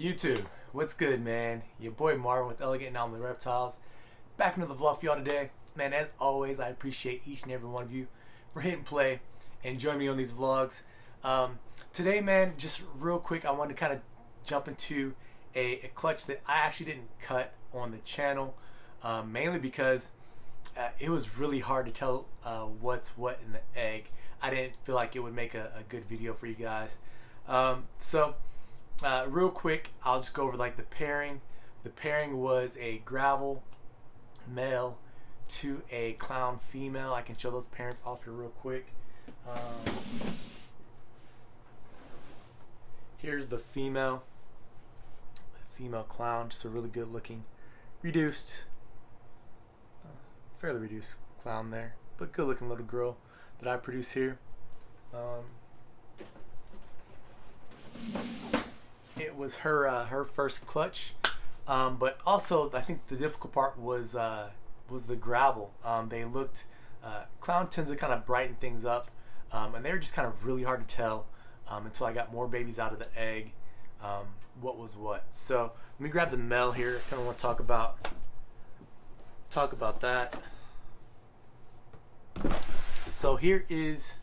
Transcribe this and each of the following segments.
YouTube, what's good, man? Your boy Marvin with Elegantanomaly Reptiles. Back into the vlog for y'all today. Man, as always, I appreciate each and every one of you for hitting play and joining me on these vlogs. Today, man, just real quick, I wanted to kind of jump into a clutch that I actually didn't cut on the channel, mainly because it was really hard to tell what's what in the egg. I didn't feel like it would make a good video for you guys. Real quick, I'll just go over like the pairing. The pairing was a gravel male to a clown female. I can show those parents off here real quick. Here's the female clown, just a really good looking reduced, fairly reduced clown there, but good looking little girl that I produce here. It was her first clutch, but also I think the difficult part was the gravel. They looked, clown tends to kind of brighten things up, and they were just kind of really hard to tell until I got more babies out of the egg. What was what? So let me grab the male here. I kind of want to talk about that. So here is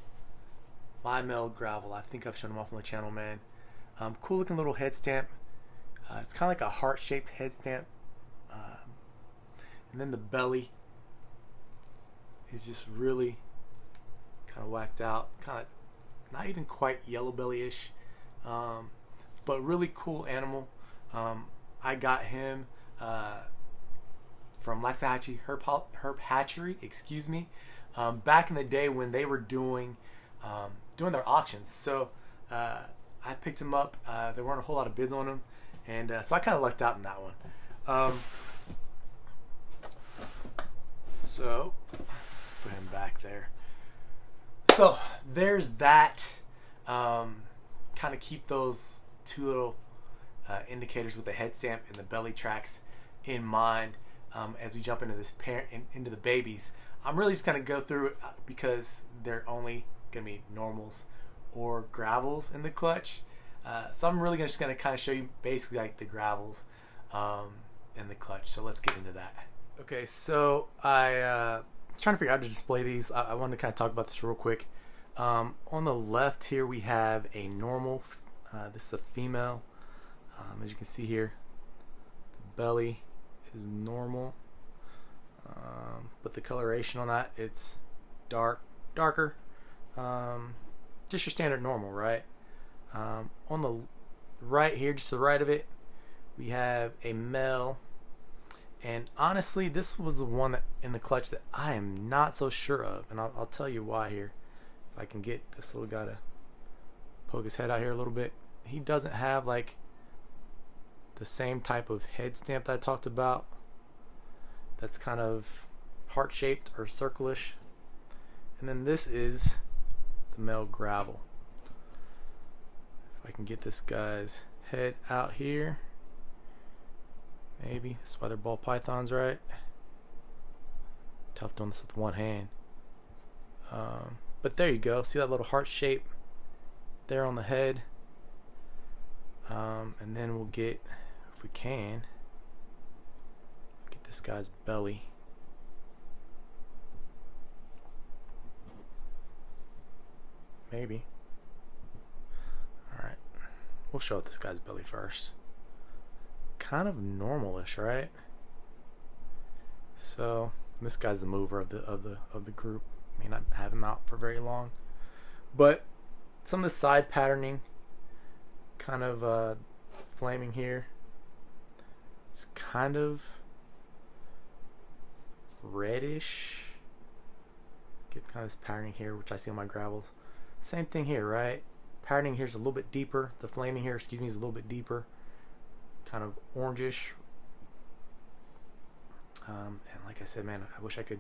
my male gravel. I think I've shown him off on the channel, man. Cool looking little head stamp. It's kind of like a heart-shaped head stamp. And then the belly is just really kind of whacked out. Kind of not even quite yellow belly-ish. But really cool animal. I got him from Herb Hatchery, excuse me. Back in the day when they were doing their auctions. So I picked him up. There weren't a whole lot of bids on him, and so I kind of lucked out in that one. So let's put him back there. So there's that. Kind of keep those two little indicators with the head stamp and the belly tracks in mind as we jump into this into the babies. I'm really just gonna go through it because they're only gonna be normals or gravels in the clutch, so I'm really just gonna kind of show you basically like the gravels in the clutch. So let's get into that. Okay, so I trying to figure out how to display these. I wanted to kind of talk about this real quick. On the left here we have a normal. This is a female. As you can see here, the belly is normal, but the coloration on that, it's darker. Just your standard normal, right? On the right here, just to the right of it, we have a male, and honestly this was the one that in the clutch that I am not so sure of, and I'll tell you why here. If I can get this little guy to poke his head out here a little bit. He doesn't have like the same type of head stamp that I talked about, that's kind of heart shaped or circle-ish. And then this is the male gravel. If I can get this guy's head out here, maybe. That's why they're ball pythons, right? Tough doing this with one hand. But there you go. See that little heart shape there on the head? And then we'll get, if we can, get this guy's belly. Maybe. Alright. We'll show this guy's belly first. Kind of normalish, right? So this guy's the mover of the group. May not have him out for very long. But some of the side patterning, kind of flaming here. It's kind of reddish. Get kind of this patterning here, which I see on my gravels. Same thing here, right? Patterning here is a little bit deeper. The flaming here, excuse me, is a little bit deeper. Kind of orangish. And like I said, man, I wish I could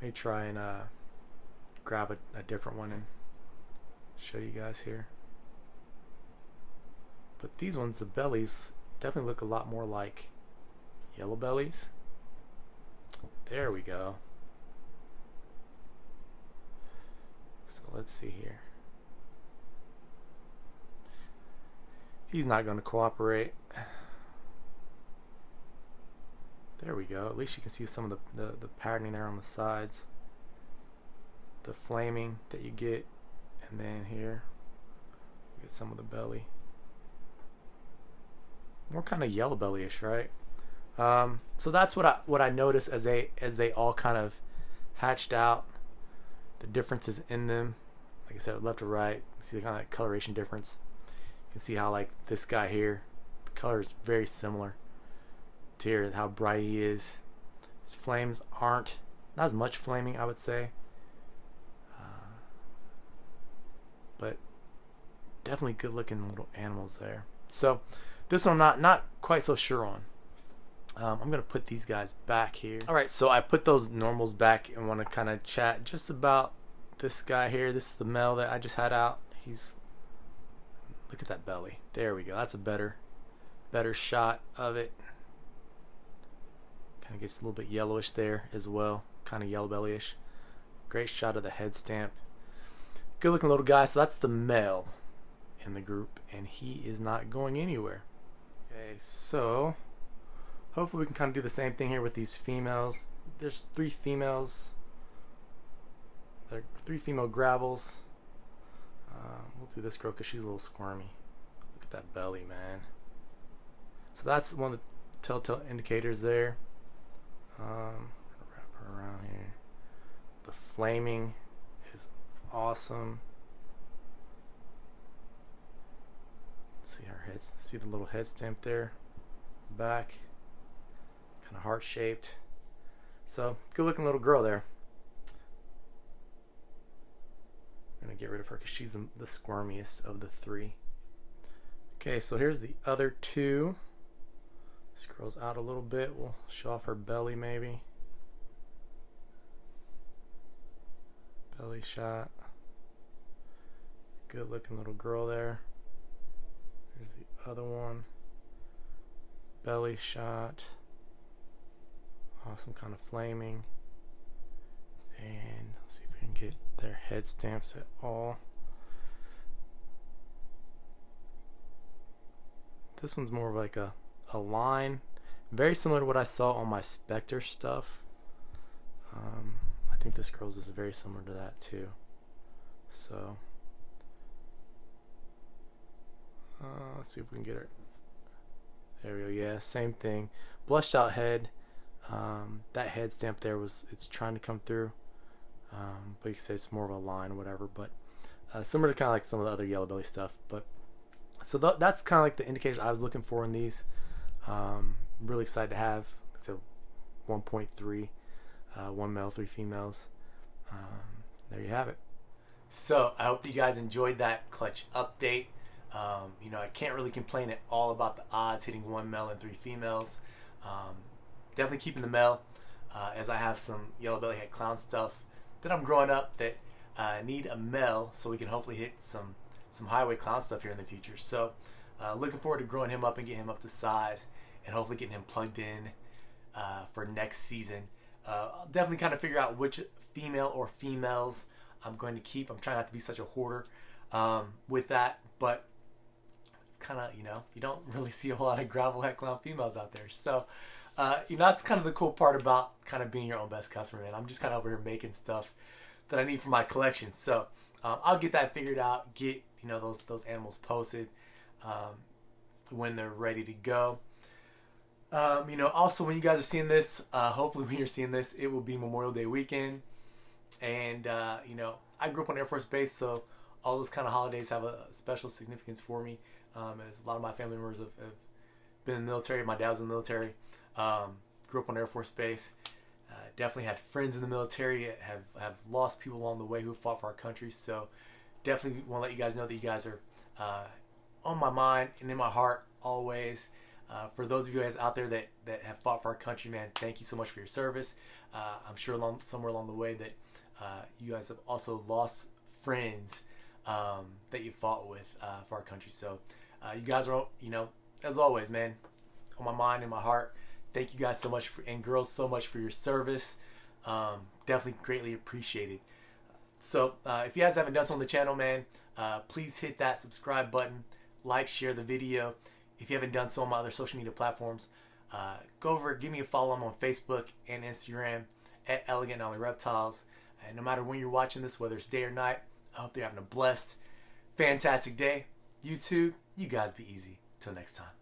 maybe try and grab a different one and show you guys here. But these ones, the bellies, definitely look a lot more like yellow bellies. There we go. So let's see here. He's not going to cooperate. There we go. At least you can see some of the patterning there on the sides. The flaming that you get. And then here, you get some of the belly. More kind of yellow belly-ish, right? So that's what I noticed as they all kind of hatched out. The differences in them, like I said, left to right. See the kind of coloration difference. You can see how like this guy here, the color is very similar to here, how bright he is. His flames aren't not as much flaming, I would say, but definitely good looking little animals there. So this one I'm not quite so sure on. I'm gonna put these guys back here. All right, so I put those normals back and want to kind of chat just about this guy here. This is the male that I just had out. Look at that belly. There we go. That's a better shot of it. Kind of gets a little bit yellowish there as well, kind of yellow belly-ish. Great shot of the head stamp. Good looking little guy. So that's the male in the group, and he is not going anywhere. Okay, so hopefully we can kind of do the same thing here with these females. There's 3 females. There are 3 female gravels. We'll do this girl because she's a little squirmy. Look at that belly, man. So that's one of the telltale indicators there. Wrap her around here. The flaming is awesome. Let's see her head. See the little head stamp there. Back. Kind of heart shaped. So good looking little girl there. I'm gonna get rid of her because she's the squirmiest of the 3. Okay, so here's the other 2. This girl's out a little bit. We'll show off her belly maybe. Belly shot. Good looking little girl there. Here's the other one. Belly shot. Awesome kind of flaming. And let's see if we can get their head stamps at all. This one's more of like a line, very similar to what I saw on my Spectre stuff. I think this girl's is very similar to that too. So let's see if we can get her. There we go. Yeah, same thing. Blushed out head. That head stamp there it's trying to come through. But you can say it's more of a line or whatever, but similar to kind of like some of the other yellow belly stuff. But so that's kind of like the indicators I was looking for in these. Really excited to have. So 1.3, 1 male, 3 females. There you have it. So I hope you guys enjoyed that clutch update. I can't really complain at all about the odds hitting 1 male and 3 females. Definitely keeping the male, as I have some yellow belly head clown stuff that I'm growing up that need a male, so we can hopefully hit some highway clown stuff here in the future. So looking forward to growing him up and getting him up to size, and hopefully getting him plugged in for next season. I'll definitely kind of figure out which female or females I'm going to keep. I'm trying not to be such a hoarder with that, but it's kind of, you don't really see a whole lot of gravel head clown females out there. So that's kind of the cool part about kind of being your own best customer, man. I'm just kind of over here making stuff that I need for my collection. So I'll get that figured out, get those animals posted when they're ready to go. Also when you guys are seeing this, hopefully when you're seeing this, it will be Memorial Day weekend. And, I grew up on Air Force Base, so all those kind of holidays have a special significance for me. As a lot of my family members have been in the military. My dad was in the military. Grew up on Air Force Base. Definitely had friends in the military. Have lost people along the way who fought for our country. So definitely want to let you guys know that you guys are on my mind and in my heart always. For those of you guys out there that have fought for our country, man, thank you so much for your service. I'm sure somewhere along the way that you guys have also lost friends that you fought with for our country. So you guys are, as always, man, on my mind and my heart. Thank you guys so much, and girls so much for your service. Definitely greatly appreciated. So if you guys haven't done so on the channel, man, please hit that subscribe button. like, share the video. If you haven't done so on my other social media platforms, go over, give me a follow. I'm on Facebook and Instagram at elegantanomaly reptiles. And no matter when you're watching this, whether it's day or night, I hope you're having a blessed, fantastic day. YouTube, you guys be easy. Till next time.